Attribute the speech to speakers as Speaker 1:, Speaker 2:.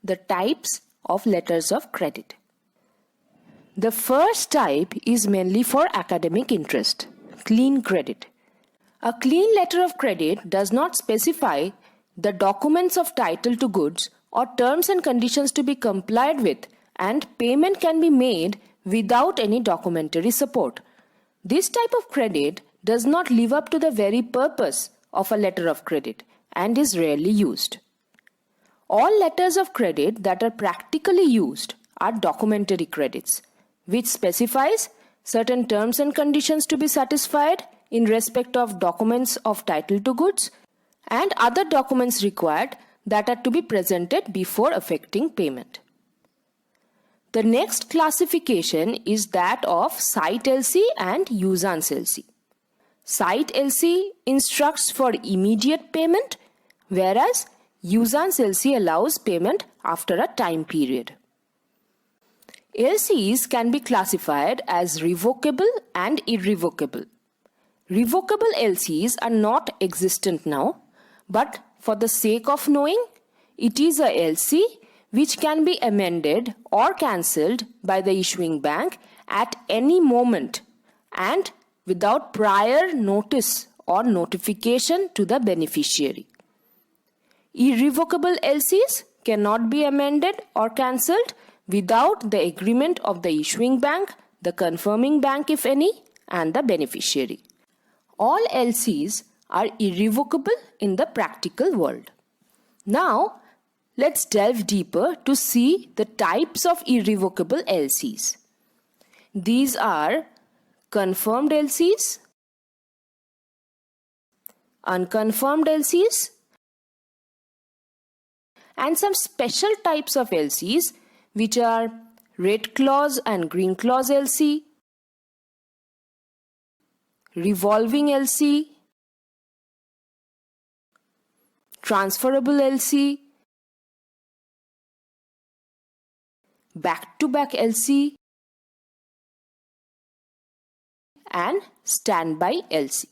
Speaker 1: the types of letters of credit. The first type is mainly for academic interest, clean credit. A clean letter of credit does not specify the documents of title to goods or terms and conditions to be complied with, and payment can be made without any documentary support. This type of credit does not live up to the very purpose of a letter of credit and is rarely used. All letters of credit that are practically used are documentary credits, which specifies certain terms and conditions to be satisfied in respect of documents of title to goods and other documents required that are to be presented before effecting payment. The next classification is that of Sight LC and Usance LC. Sight LC instructs for immediate payment, whereas Usance LC allows payment after a time period. LCs can be classified as revocable and irrevocable. Revocable LCs are not existent now, but for the sake of knowing, it is a LC which can be amended or cancelled by the issuing bank at any moment and without prior notice or notification to the beneficiary. Irrevocable LCs cannot be amended or cancelled without the agreement of the issuing bank, the confirming bank if any, and the beneficiary. All LCs are irrevocable in the practical world. Now, let's delve deeper to see the types of irrevocable LCs. These are confirmed LCs, unconfirmed LCs, and some special types of LCs which are red clause and green clause LC, revolving LC, transferable LC, back-to-back LC, and standby LC.